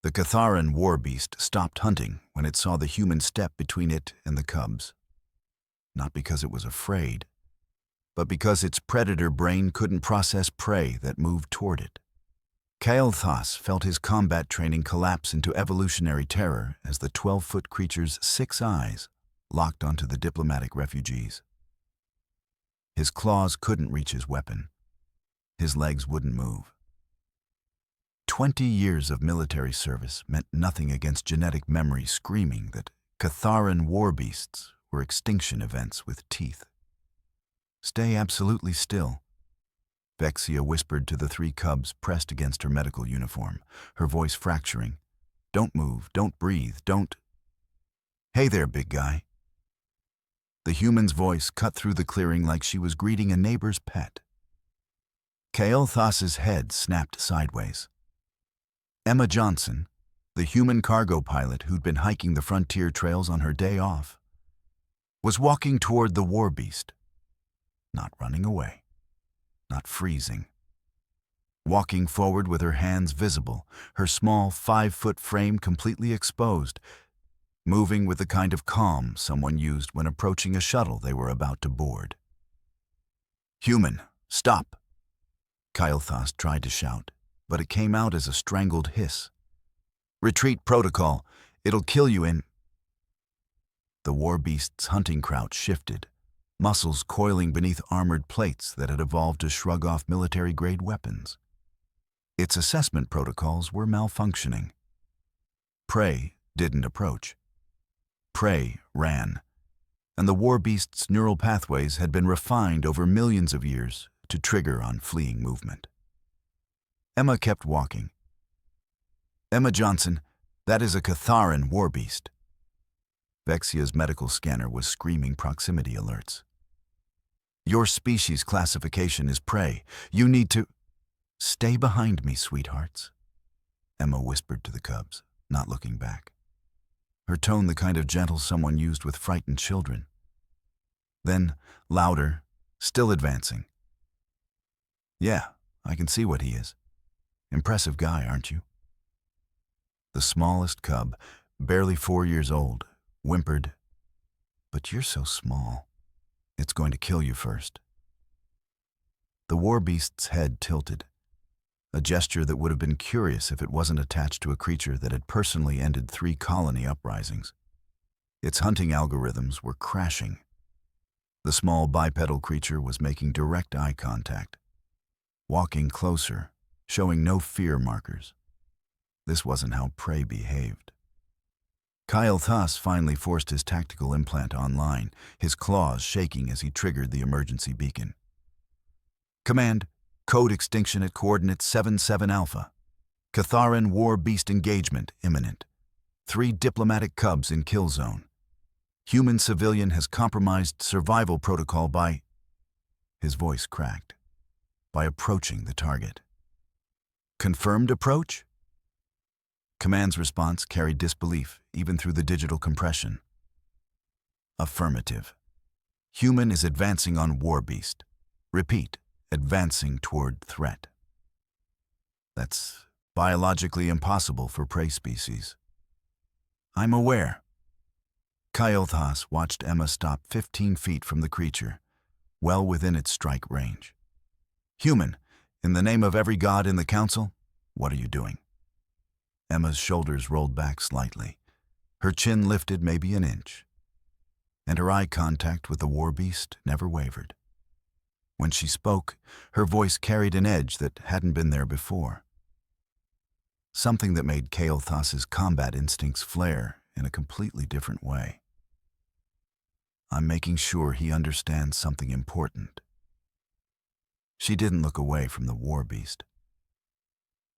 The Catharan war beast stopped hunting when it saw the human step between it and the cubs. Not because it was afraid, but because its predator brain couldn't process prey that moved toward it. Kael'thas felt his combat training collapse into evolutionary terror as the 12-foot creature's 6 eyes locked onto the diplomatic refugees. His claws couldn't reach his weapon. His legs wouldn't move. 20 years of military service meant nothing against genetic memory screaming that Catharan war beasts were extinction events with teeth. "Stay absolutely still," Vexia whispered to the 3 cubs pressed against her medical uniform, her voice fracturing. "Don't move, don't breathe, don't—" "Hey there, big guy." The human's voice cut through the clearing like she was greeting a neighbor's pet. Kael'thas's head snapped sideways. Emma Johnson, the human cargo pilot who'd been hiking the frontier trails on her day off, was walking toward the war beast. Not running away. Not freezing. Walking forward with her hands visible, her small 5-foot frame completely exposed, moving with the kind of calm someone used when approaching a shuttle they were about to board. "Human, stop!" Kael'thas tried to shout, but it came out as a strangled hiss. "Retreat protocol. It'll kill you in—" The war beast's hunting crouch shifted, muscles coiling beneath armored plates that had evolved to shrug off military-grade weapons. Its assessment protocols were malfunctioning. Prey didn't approach. Prey ran, and the war beast's neural pathways had been refined over millions of years to trigger on fleeing movement. Emma kept walking. "Emma Johnson, that is a Catharan war beast." Vexia's medical scanner was screaming proximity alerts. "Your species classification is prey. You need to—" "Stay behind me, sweethearts," Emma whispered to the cubs, not looking back. Her tone the kind of gentle someone used with frightened children. Then, louder, still advancing. "Yeah, I can see what he is. Impressive guy, aren't you?" The smallest cub, barely 4 years old, whimpered, "But you're so small. It's going to kill you first." The war beast's head tilted, a gesture that would have been curious if it wasn't attached to a creature that had personally ended 3 colony uprisings. Its hunting algorithms were crashing. The small bipedal creature was making direct eye contact, walking closer, showing no fear markers. This wasn't how prey behaved. Kael'thas finally forced his tactical implant online, his claws shaking as he triggered the emergency beacon. "Command, code extinction at coordinate 77 Alpha. Catharan war beast engagement imminent. 3 diplomatic cubs in kill zone. Human civilian has compromised survival protocol by—" His voice cracked. "By approaching the target." "Confirmed approach?" Command's response carried disbelief, even through the digital compression. "Affirmative. Human is advancing on war beast. Repeat, advancing toward threat." "That's biologically impossible for prey species." "I'm aware." Kael'thas watched Emma stop 15 feet from the creature, well within its strike range. "Human, in the name of every god in the council, what are you doing?" Emma's shoulders rolled back slightly. Her chin lifted maybe an inch. And her eye contact with the war beast never wavered. When she spoke, her voice carried an edge that hadn't been there before. Something that made Kael'thas's combat instincts flare in a completely different way. "I'm making sure he understands something important." She didn't look away from the war beast.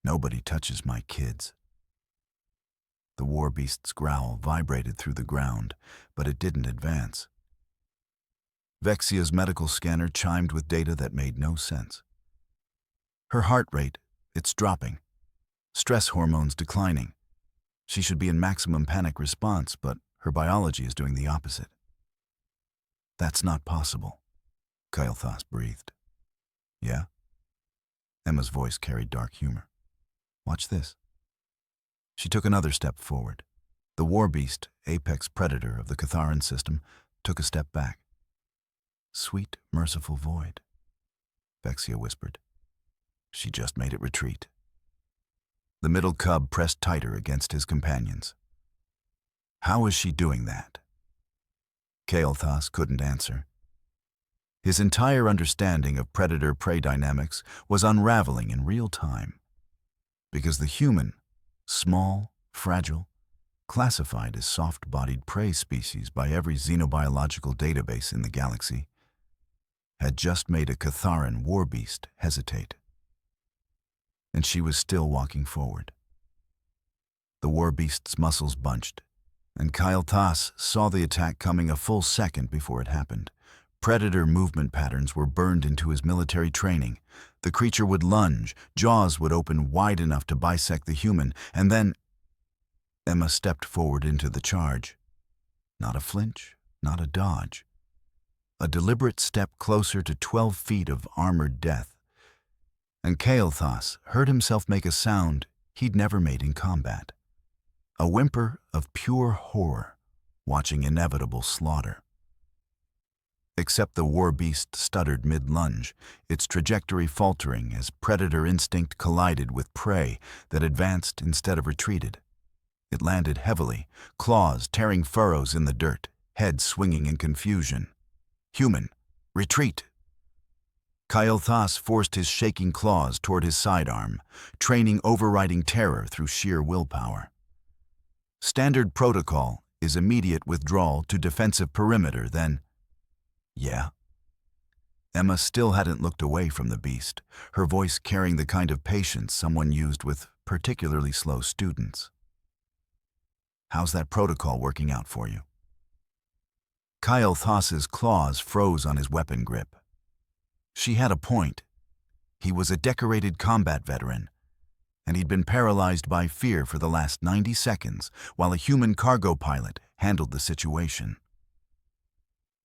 "Nobody touches my kids." The war beast's growl vibrated through the ground, but it didn't advance. Vexia's medical scanner chimed with data that made no sense. Her heart rate, it's dropping. Stress hormones declining. She should be in maximum panic response, but her biology is doing the opposite. "That's not possible," Kael'thas breathed. "Yeah?" Emma's voice carried dark humor. "Watch this." She took another step forward. The war beast, apex predator of the Catharan system, took a step back. "Sweet, merciful void," Vexia whispered. She just made it retreat. The middle cub pressed tighter against his companions. How is she doing that? Kael'thas couldn't answer. His entire understanding of predator-prey dynamics was unraveling in real time. Because the human, small, fragile, classified as soft-bodied prey species by every xenobiological database in the galaxy, had just made a Catharan war beast hesitate. And she was still walking forward. The war beast's muscles bunched, and Kael'thas saw the attack coming a full second before it happened. Predator movement patterns were burned into his military training. The creature would lunge, jaws would open wide enough to bisect the human, and then Emma stepped forward into the charge. Not a flinch, not a dodge. A deliberate step closer to 12 feet of armored death. And Kael'thas heard himself make a sound he'd never made in combat. A whimper of pure horror, watching inevitable slaughter. Except the war beast stuttered mid-lunge, its trajectory faltering as predator instinct collided with prey that advanced instead of retreated. It landed heavily, claws tearing furrows in the dirt, head swinging in confusion. "Human, retreat!" Kael'thas forced his shaking claws toward his sidearm, training overriding terror through sheer willpower. Standard protocol is immediate withdrawal to defensive perimeter, then... Yeah. Emma still hadn't looked away from the beast, her voice carrying the kind of patience someone used with particularly slow students. "How's that protocol working out for you?" Kael'thas's claws froze on his weapon grip. She had a point. He was a decorated combat veteran, and he'd been paralyzed by fear for the last 90 seconds while a human cargo pilot handled the situation.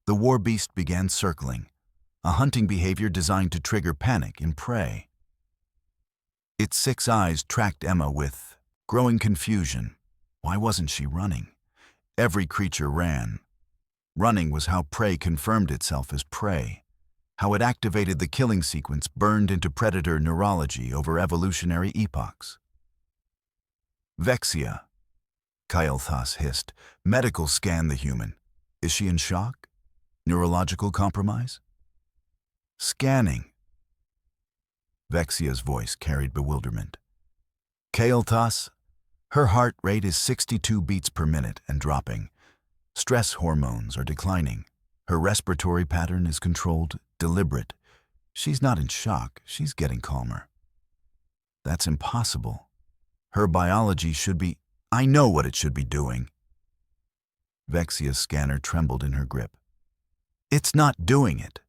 The war beast began circling, a hunting behavior designed to trigger panic in prey. Its 6 eyes tracked Emma with growing confusion. Why wasn't she running? Every creature ran. Running was how prey confirmed itself as prey, how it activated the killing sequence burned into predator neurology over evolutionary epochs. "Vexia," Kael'thas hissed. "Medical scan the human. Is she in shock? Neurological compromise?" "Scanning." Vexia's voice carried bewilderment. "Kael'thas, her heart rate is 62 beats per minute and dropping. Stress hormones are declining. Her respiratory pattern is controlled, deliberate. She's not in shock, she's getting calmer." "That's impossible. Her biology should be..." "I know what it should be doing." Vexia's scanner trembled in her grip. "It's not doing it."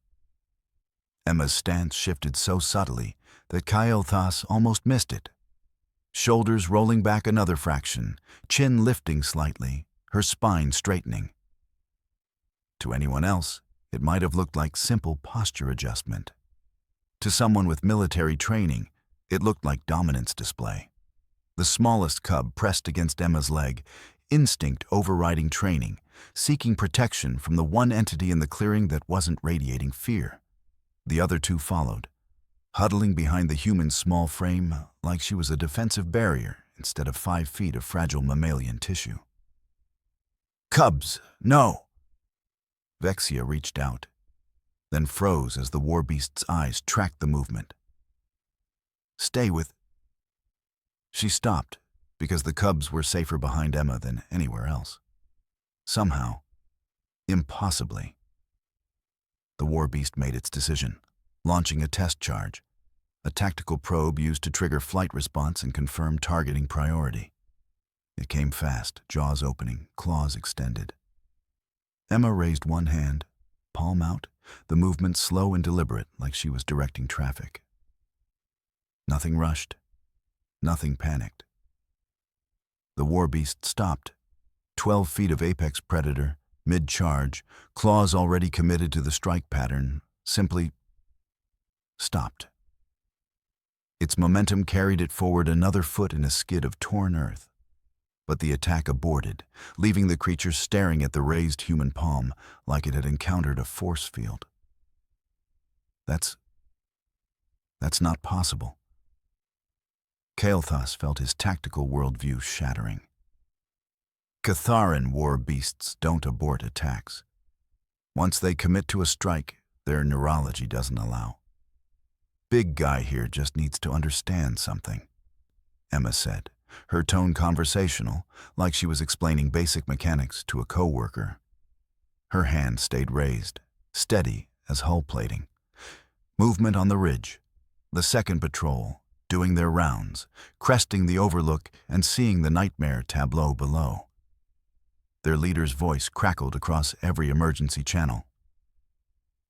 Emma's stance shifted so subtly that Kael'thas almost missed it. Shoulders rolling back another fraction, chin lifting slightly, her spine straightening. To anyone else, it might have looked like simple posture adjustment. To someone with military training, it looked like dominance display. The smallest cub pressed against Emma's leg, instinct overriding training, seeking protection from the one entity in the clearing that wasn't radiating fear. The other 2 followed, huddling behind the human's small frame like she was a defensive barrier instead of 5 feet of fragile mammalian tissue. "Cubs, no!" Vexia reached out, then froze as the war beast's eyes tracked the movement. "Stay with..." She stopped because the cubs were safer behind Emma than anywhere else. Somehow, impossibly, the war beast made its decision, launching a test charge, a tactical probe used to trigger flight response and confirm targeting priority. It came fast, jaws opening, claws extended. Emma raised one hand, palm out, the movement slow and deliberate like she was directing traffic. Nothing rushed, nothing panicked. The war beast stopped, 12 feet of apex predator, mid-charge, claws already committed to the strike pattern, simply stopped. Its momentum carried it forward another foot in a skid of torn earth. But the attack aborted, leaving the creature staring at the raised human palm like it had encountered a force field. That's not possible. Kael'thas felt his tactical worldview shattering. Catharan war beasts don't abort attacks. Once they commit to a strike, their neurology doesn't allow. Big guy here just needs to understand something, Emma said, her tone conversational, like she was explaining basic mechanics to a coworker. Her hand stayed raised, steady as hull plating. Movement on the ridge. The second patrol, doing their rounds, cresting the overlook and seeing the nightmare tableau below. Their leader's voice crackled across every emergency channel.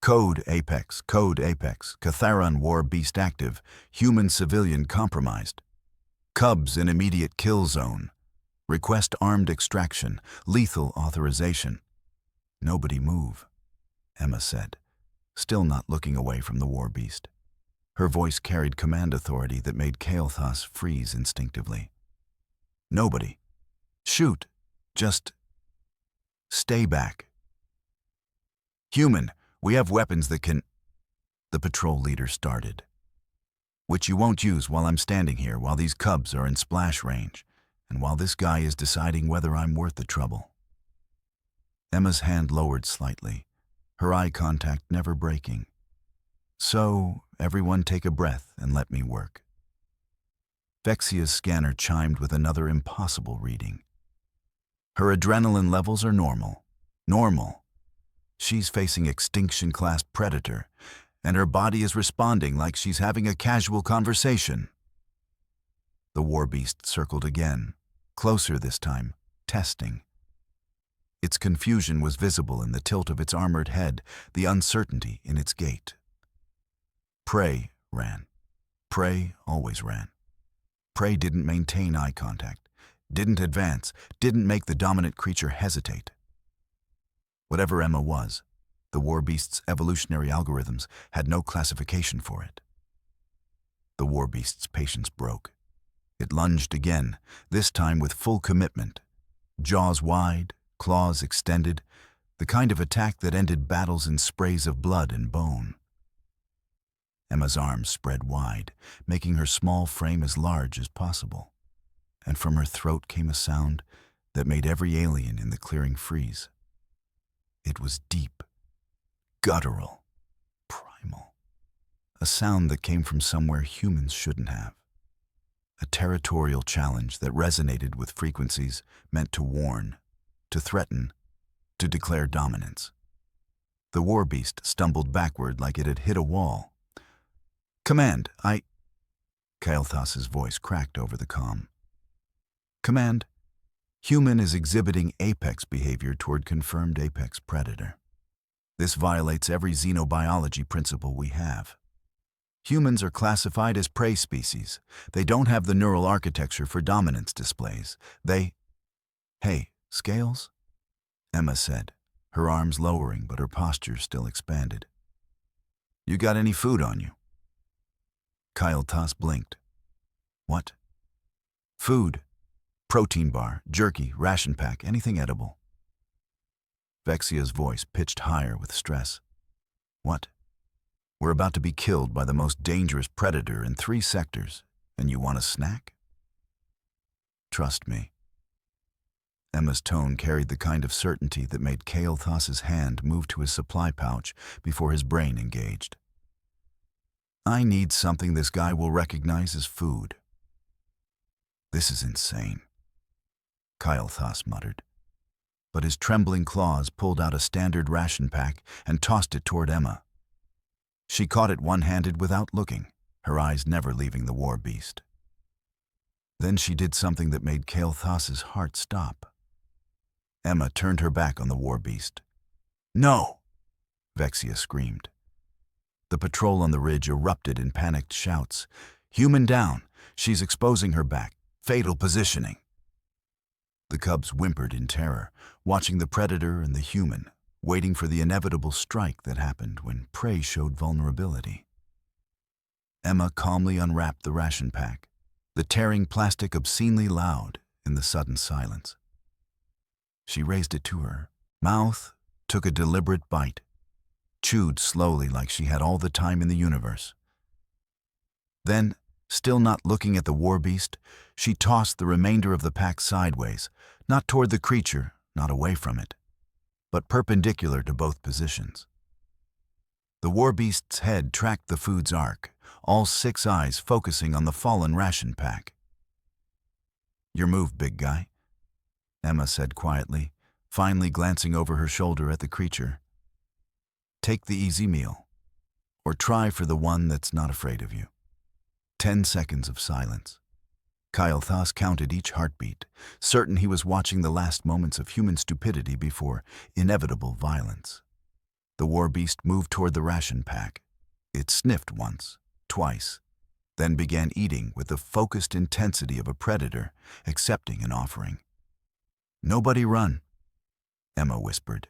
Code Apex, Catharan war beast active, human civilian compromised. Cubs in immediate kill zone. Request armed extraction, lethal authorization. Nobody move, Emma said, still not looking away from the war beast. Her voice carried command authority that made Kael'thas freeze instinctively. Nobody. Shoot. Just stay back. Human, we have weapons that can... The patrol leader started. Which you won't use while I'm standing here, while these cubs are in splash range, and while this guy is deciding whether I'm worth the trouble. Emma's hand lowered slightly, her eye contact never breaking. So, everyone take a breath and let me work. Vexia's scanner chimed with another impossible reading. Her adrenaline levels are normal. Normal. She's facing extinction-class predator, and her body is responding like she's having a casual conversation. The war beast circled again, closer this time, testing. Its confusion was visible in the tilt of its armored head, the uncertainty in its gait. Prey ran. Prey always ran. Prey didn't maintain eye contact, didn't advance, didn't make the dominant creature hesitate. Whatever Emma was, the war beast's evolutionary algorithms had no classification for it. The war beast's patience broke. It lunged again, this time with full commitment. Jaws wide, claws extended, the kind of attack that ended battles in sprays of blood and bone. Emma's arms spread wide, making her small frame as large as possible, and from her throat came a sound that made every alien in the clearing freeze. It was deep, guttural, primal, a sound that came from somewhere humans shouldn't have. A territorial challenge that resonated with frequencies meant to warn, to threaten, to declare dominance. The war beast stumbled backward like it had hit a wall. Command, Kael'thas's voice cracked over the comm. Command, human is exhibiting apex behavior toward confirmed apex predator. This violates every xenobiology principle we have. Humans are classified as prey species. They don't have the neural architecture for dominance displays. Hey, scales? Emma said, her arms lowering but her posture still expanded. You got any food on you? Kael'thas blinked. What? Food. Protein bar, jerky, ration pack, anything edible. Vexia's voice pitched higher with stress. What? We're about to be killed by the most dangerous predator in 3 sectors, and you want a snack? Trust me. Emma's tone carried the kind of certainty that made Kael'thas's hand move to his supply pouch before his brain engaged. I need something this guy will recognize as food. This is insane, Kael'thas muttered. But his trembling claws pulled out a standard ration pack and tossed it toward Emma. She caught it one-handed without looking, her eyes never leaving the war beast. Then she did something that made Kael'thas's heart stop. Emma turned her back on the war beast. No! Vexia screamed. The patrol on the ridge erupted in panicked shouts. Human down! She's exposing her back. Fatal positioning. The cubs whimpered in terror, watching the predator and the human, waiting for the inevitable strike that happened when prey showed vulnerability. Emma calmly unwrapped the ration pack, the tearing plastic obscenely loud in the sudden silence. She raised it to her mouth, took a deliberate bite, chewed slowly like she had all the time in the universe. Then, still not looking at the war beast, she tossed the remainder of the pack sideways, not toward the creature, not away from it, but perpendicular to both positions. The war beast's head tracked the food's arc, all 6 eyes focusing on the fallen ration pack. "Your move, big guy," Emma said quietly, finally glancing over her shoulder at the creature. "Take the easy meal, or try for the one that's not afraid of you." 10 seconds of silence. Kyle Thas counted each heartbeat, certain he was watching the last moments of human stupidity before inevitable violence. The war beast moved toward the ration pack. It sniffed once, twice, then began eating with the focused intensity of a predator accepting an offering. "Nobody run," Emma whispered,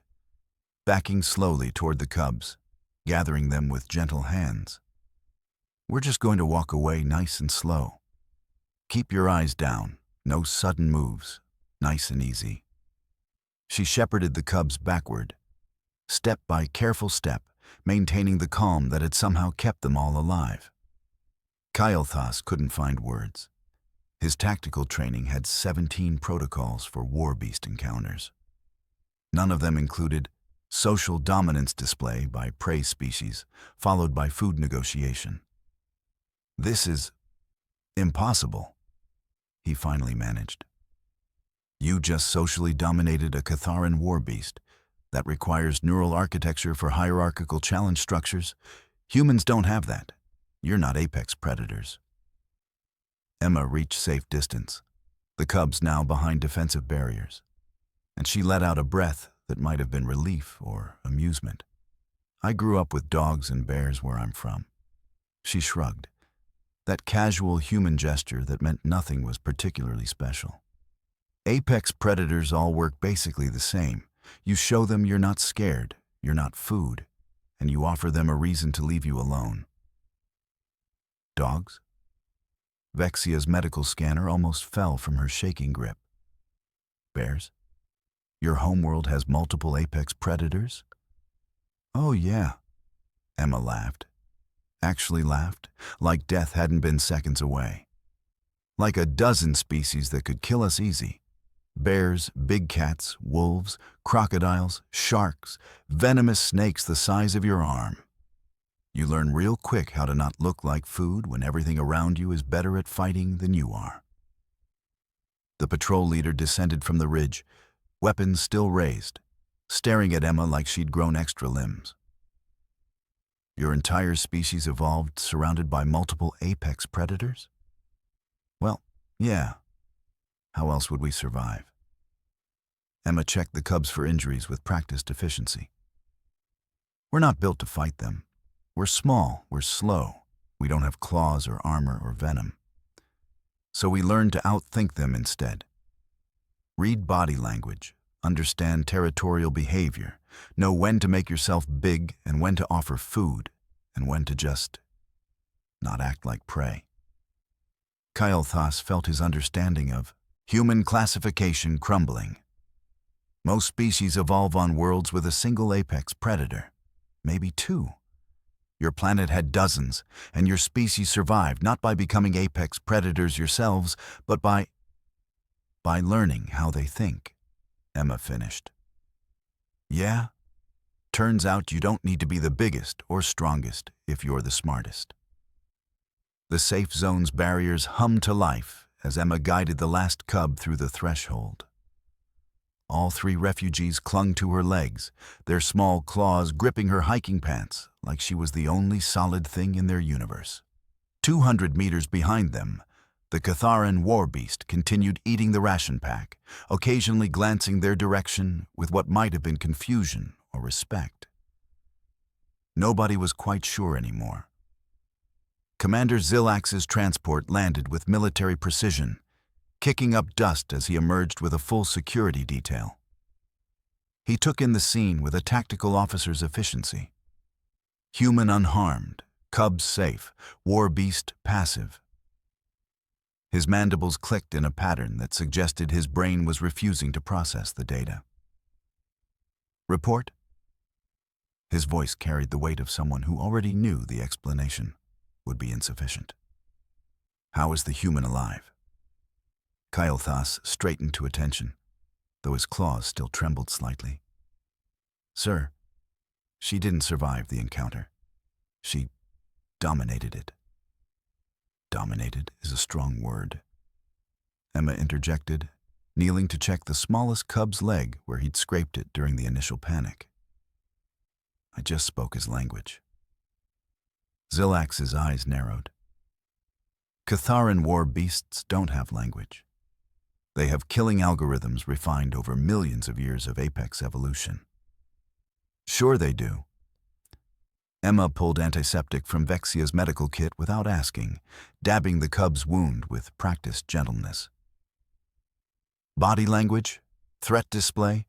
backing slowly toward the cubs, gathering them with gentle hands. "We're just going to walk away nice and slow. Keep your eyes down, no sudden moves, nice and easy." She shepherded the cubs backward, step by careful step, maintaining the calm that had somehow kept them all alive. Kyle Thas couldn't find words. His tactical training had 17 protocols for war beast encounters. None of them included social dominance display by prey species, followed by food negotiation. "This is impossible," he finally managed. "You just socially dominated a Catharan war beast that requires neural architecture for hierarchical challenge structures. Humans don't have that. You're not apex predators." Emma reached safe distance, the cubs now behind defensive barriers, and she let out a breath that might have been relief or amusement. "I grew up with dogs and bears where I'm from." She shrugged, that casual human gesture that meant nothing was particularly special. "Apex predators all work basically the same. You show them you're not scared, you're not food, and you offer them a reason to leave you alone." "Dogs?" Vexia's medical scanner almost fell from her shaking grip. "Bears? Your homeworld has multiple apex predators?" "Oh yeah," Emma laughed. Actually laughed, like death hadn't been seconds away. "Like a dozen species that could kill us easy. Bears, big cats, wolves, crocodiles, sharks, venomous snakes the size of your arm. You learn real quick how to not look like food when everything around you is better at fighting than you are." The patrol leader descended from the ridge, weapons still raised, staring at Emma like she'd grown extra limbs. "Your entire species evolved surrounded by multiple apex predators?" "Well, yeah. How else would we survive?" Emma checked the cubs for injuries with practiced efficiency. "We're not built to fight them. We're small, we're slow. We don't have claws or armor or venom. So we learn to outthink them instead. Read body language, understand territorial behavior, know when to make yourself big and when to offer food, and when to just not act like prey." Kyle Thas felt his understanding of human classification crumbling. Most species evolve on worlds with a single apex predator, maybe 2. Your planet had dozens, and your species survived not by becoming apex predators yourselves, but by learning how they think," Emma finished. "Yeah? Turns out you don't need to be the biggest or strongest if you're the smartest." The safe zone's barriers hummed to life as Emma guided the last cub through the threshold. All 3 refugees clung to her legs, their small claws gripping her hiking pants like she was the only solid thing in their universe. 200 meters behind them, the Catharan war beast continued eating the ration pack, occasionally glancing their direction with what might have been confusion or respect. Nobody was quite sure anymore. Commander Zilax's transport landed with military precision, kicking up dust as he emerged with a full security detail. He took in the scene with a tactical officer's efficiency. Human unharmed, cubs safe, war beast passive. His mandibles clicked in a pattern that suggested his brain was refusing to process the data. Report? His voice carried the weight of someone who already knew the explanation would be insufficient. How is the human alive? Kael'thas straightened to attention, though his claws still trembled slightly. Sir, she didn't survive the encounter. She dominated it. Dominated is a strong word. Emma interjected, kneeling to check the smallest cub's leg where he'd scraped it during the initial panic. I just spoke his language. Zilax's eyes narrowed. Catharan war beasts don't have language. They have killing algorithms refined over millions of years of apex evolution. Sure they do. Emma pulled antiseptic from Vexia's medical kit without asking, dabbing the cub's wound with practiced gentleness. Body language, threat display,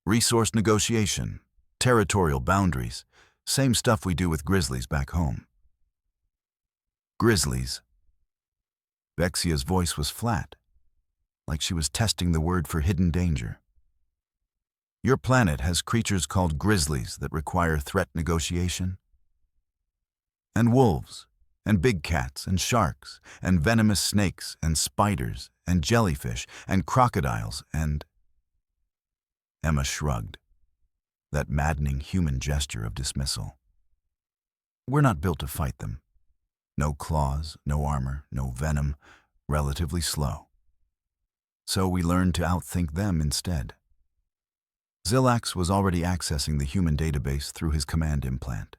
resource negotiation, territorial boundaries, same stuff we do with grizzlies back home. Grizzlies. Vexia's voice was flat, like she was testing the word for hidden danger. Your planet has creatures called grizzlies that require threat negotiation. And wolves, and big cats, and sharks, and venomous snakes, and spiders, and jellyfish, and crocodiles, and... Emma shrugged, that maddening human gesture of dismissal. We're not built to fight them. No claws, no armor, no venom, relatively slow. So we learned to outthink them instead. Zilax was already accessing the human database through his command implant,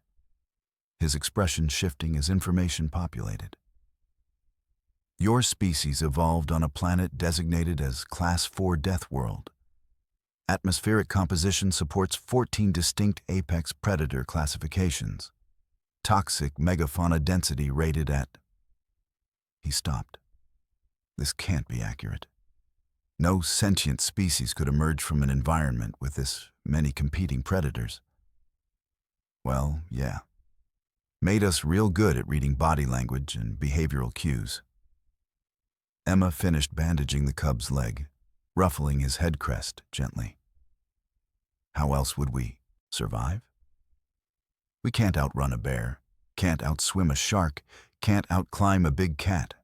his expression shifting as information populated. Your species evolved on a planet designated as Class 4 Death World. Atmospheric composition supports 14 distinct apex predator classifications. Toxic megafauna density rated at... He stopped. This can't be accurate. No sentient species could emerge from an environment with this many competing predators. Well, yeah. Made us real good at reading body language and behavioral cues. Emma finished bandaging the cub's leg, ruffling his head crest gently. How else would we survive? We can't outrun a bear, can't outswim a shark, can't outclimb a big cat.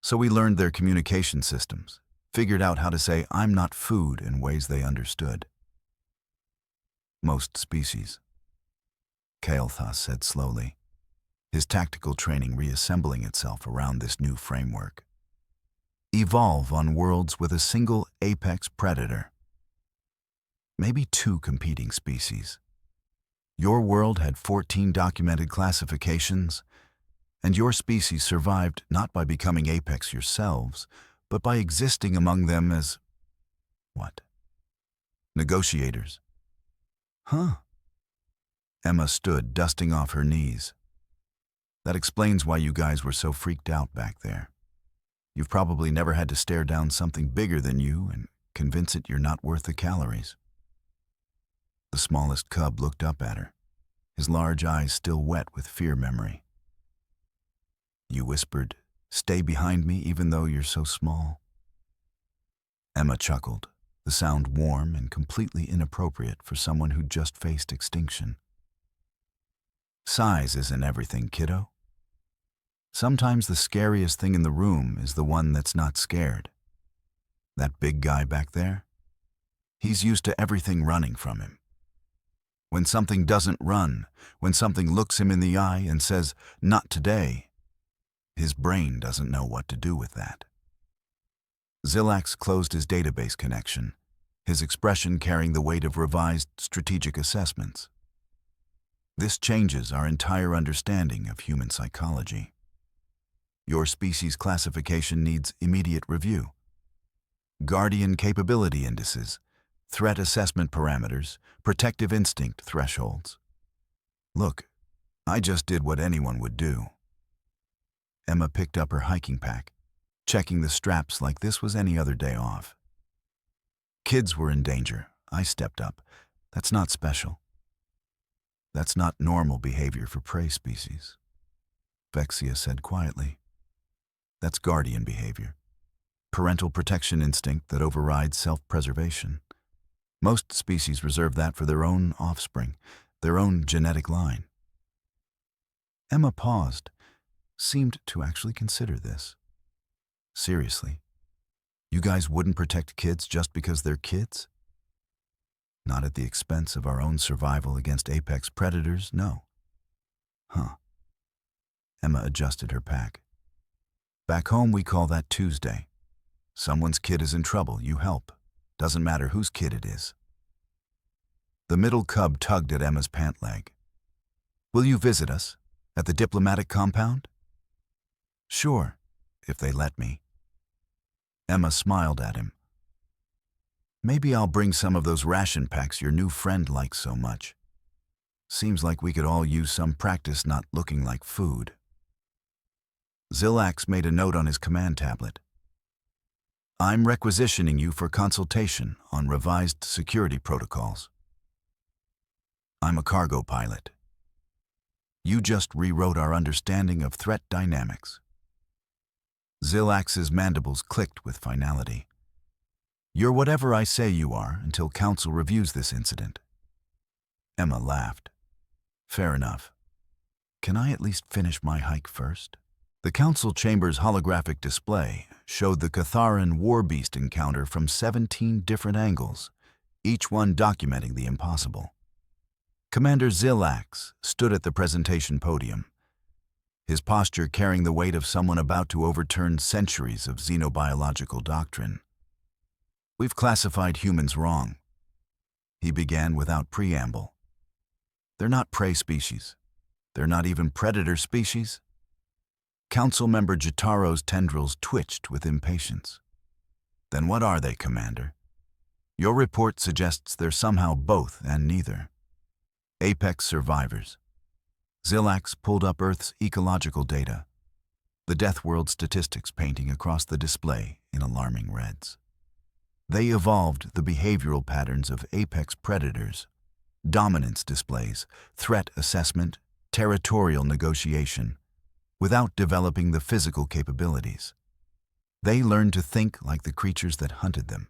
So we learned their communication systems, figured out how to say "I'm not food" in ways they understood. Most species. Kael'thas said slowly, his tactical training reassembling itself around this new framework. Evolve on worlds with a single apex predator. Maybe 2 competing species. Your world had 14 documented classifications, and your species survived not by becoming apex yourselves, but by existing among them as... what? Negotiators. Huh? Emma stood, dusting off her knees. That explains why you guys were so freaked out back there. You've probably never had to stare down something bigger than you and convince it you're not worth the calories. The smallest cub looked up at her, his large eyes still wet with fear memory. You whispered, "Stay behind me even though you're so small." Emma chuckled, the sound warm and completely inappropriate for someone who'd just faced extinction. Size isn't everything, kiddo. Sometimes the scariest thing in the room is the one that's not scared. That big guy back there? He's used to everything running from him. When something doesn't run, when something looks him in the eye and says, "Not today," his brain doesn't know what to do with that. Zilax closed his database connection, his expression carrying the weight of revised strategic assessments. This changes our entire understanding of human psychology. Your species classification needs immediate review. Guardian capability indices, threat assessment parameters, protective instinct thresholds. Look, I just did what anyone would do. Emma picked up her hiking pack, checking the straps like this was any other day off. Kids were in danger. I stepped up. That's not special. That's not normal behavior for prey species, Vexia said quietly. That's guardian behavior. Parental protection instinct that overrides self-preservation. Most species reserve that for their own offspring, their own genetic line. Emma paused, seemed to actually consider this. Seriously, you guys wouldn't protect kids just because they're kids? Not at the expense of our own survival against apex predators, no. Huh. Emma adjusted her pack. Back home we call that Tuesday. Someone's kid is in trouble, you help. Doesn't matter whose kid it is. The middle cub tugged at Emma's pant leg. Will you visit us? At the diplomatic compound? Sure, if they let me. Emma smiled at him. Maybe I'll bring some of those ration packs your new friend likes so much. Seems like we could all use some practice not looking like food. Zilax made a note on his command tablet. I'm requisitioning you for consultation on revised security protocols. I'm a cargo pilot. You just rewrote our understanding of threat dynamics. Zilax's mandibles clicked with finality. You're whatever I say you are until Council reviews this incident. Emma laughed. Fair enough. Can I at least finish my hike first? The Council Chamber's holographic display showed the Catharan war beast encounter from 17 different angles, each one documenting the impossible. Commander Zilax stood at the presentation podium, his posture carrying the weight of someone about to overturn centuries of xenobiological doctrine. We've classified humans wrong. He began without preamble. They're not prey species. They're not even predator species. Council member Jitaro's tendrils twitched with impatience. Then what are they, Commander? Your report suggests they're somehow both and neither. Apex survivors. Zilax pulled up Earth's ecological data, the death world statistics painting across the display in alarming reds. They evolved the behavioral patterns of apex predators, dominance displays, threat assessment, territorial negotiation, without developing the physical capabilities. They learned to think like the creatures that hunted them,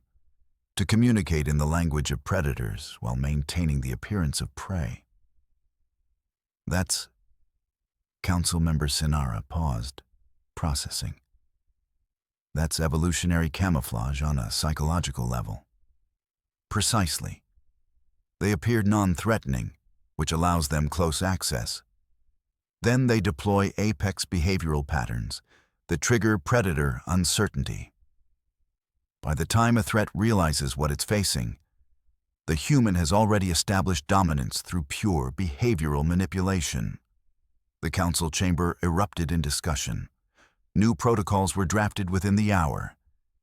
to communicate in the language of predators while maintaining the appearance of prey. That's... Council member Sinara paused, processing. That's evolutionary camouflage on a psychological level. Precisely. They appeared non-threatening, which allows them close access. Then they deploy apex behavioral patterns that trigger predator uncertainty. By the time a threat realizes what it's facing, the human has already established dominance through pure behavioral manipulation. The council chamber erupted in discussion. New protocols were drafted within the hour.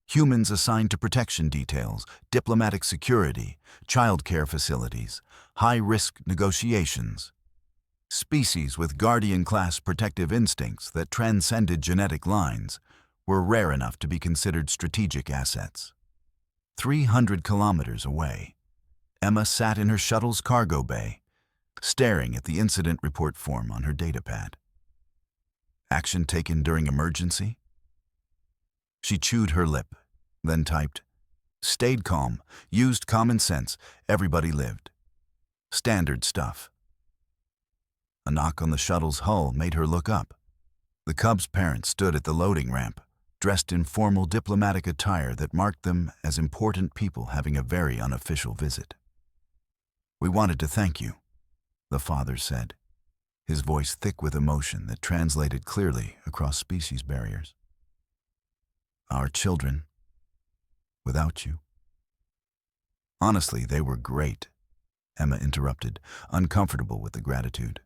Humans assigned to protection details, diplomatic security, childcare facilities, high-risk negotiations. Species with guardian-class protective instincts that transcended genetic lines were rare enough to be considered strategic assets. 300 kilometers away, Emma sat in her shuttle's cargo bay, staring at the incident report form on her datapad. Action taken during emergency? She chewed her lip, then typed, stayed calm, used common sense, everybody lived. Standard stuff. A knock on the shuttle's hull made her look up. The cub's parents stood at the loading ramp, dressed in formal diplomatic attire that marked them as important people having a very unofficial visit. We wanted to thank you, the father said, his voice thick with emotion that translated clearly across species barriers. Our children, without you. Honestly, they were great, Emma interrupted, uncomfortable with the gratitude.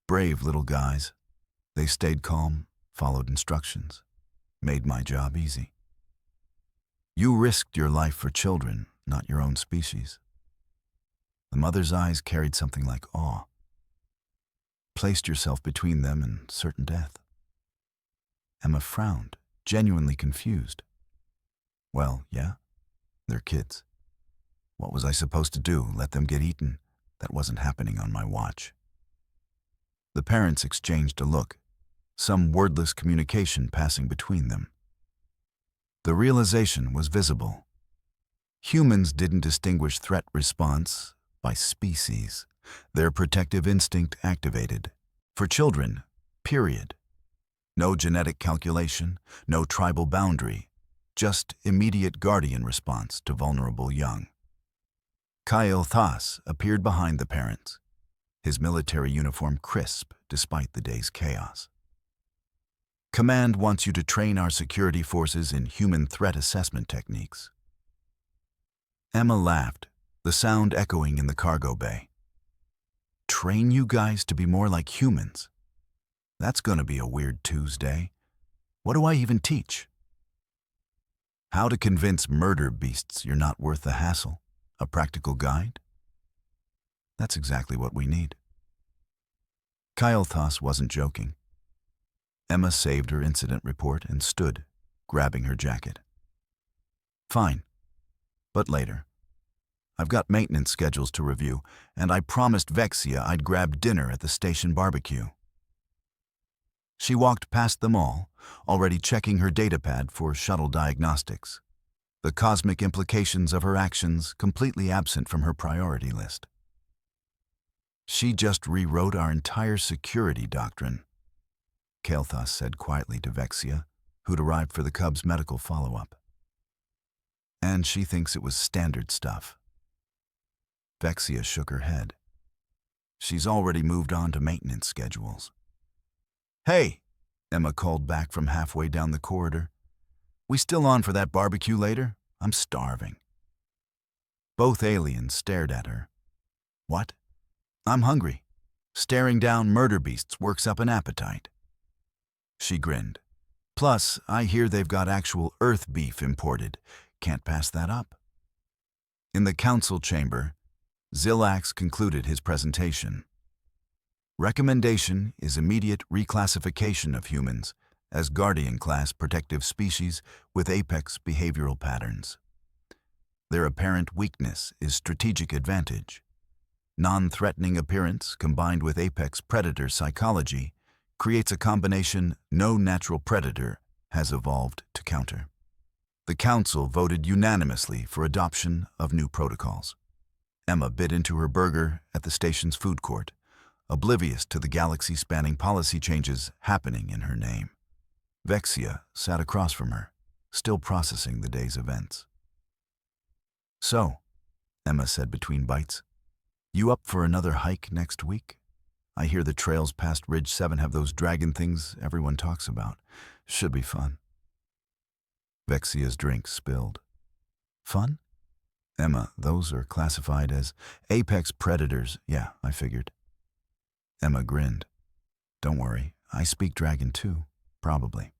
Brave little guys. They stayed calm, followed instructions, made my job easy. You risked your life for children, not your own species. The mother's eyes carried something like awe. Placed yourself between them and certain death. Emma frowned, genuinely confused. Well, yeah, they're kids. What was I supposed to do, let them get eaten? That wasn't happening on my watch. The parents exchanged a look, some wordless communication passing between them. The realization was visible. Humans didn't distinguish threat response by species. Their protective instinct activated. For children, period. No genetic calculation, no tribal boundary, just immediate guardian response to vulnerable young. Kyle Thas appeared behind the parents, his military uniform crisp despite the day's chaos. Command wants you to train our security forces in human threat assessment techniques. Emma laughed, the sound echoing in the cargo bay. Train you guys to be more like humans? That's gonna be a weird Tuesday. What do I even teach? How to convince murder beasts you're not worth the hassle. A practical guide? That's exactly what we need. Kyle Thas wasn't joking. Emma saved her incident report and stood, grabbing her jacket. Fine, but later. I've got maintenance schedules to review, and I promised Vexia I'd grab dinner at the station barbecue. She walked past them all, already checking her datapad for shuttle diagnostics, the cosmic implications of her actions completely absent from her priority list. She just rewrote our entire security doctrine, Kael'thas said quietly to Vexia, who'd arrived for the Cubs' medical follow-up. And she thinks it was standard stuff. Vexia shook her head. She's already moved on to maintenance schedules. Hey, Emma called back from halfway down the corridor. We still on for that barbecue later? I'm starving. Both aliens stared at her. What? I'm hungry. Staring down murder beasts works up an appetite. She grinned. Plus, I hear they've got actual Earth beef imported. Can't pass that up. In the council chamber, Zilax concluded his presentation. Recommendation is immediate reclassification of humans as Guardian class protective species with apex behavioral patterns. Their apparent weakness is strategic advantage. Non-threatening appearance combined with apex predator psychology creates a combination no natural predator has evolved to counter. The council voted unanimously for adoption of new protocols. Emma bit into her burger at the station's food court, oblivious to the galaxy-spanning policy changes happening in her name. Vexia sat across from her, still processing the day's events. So, Emma said between bites, you up for another hike next week? I hear the trails past Ridge 7 have those dragon things everyone talks about. Should be fun. Vexia's drink spilled. Fun? Emma, those are classified as apex predators. Yeah, I figured. Emma grinned. Don't worry, I speak dragon too, probably.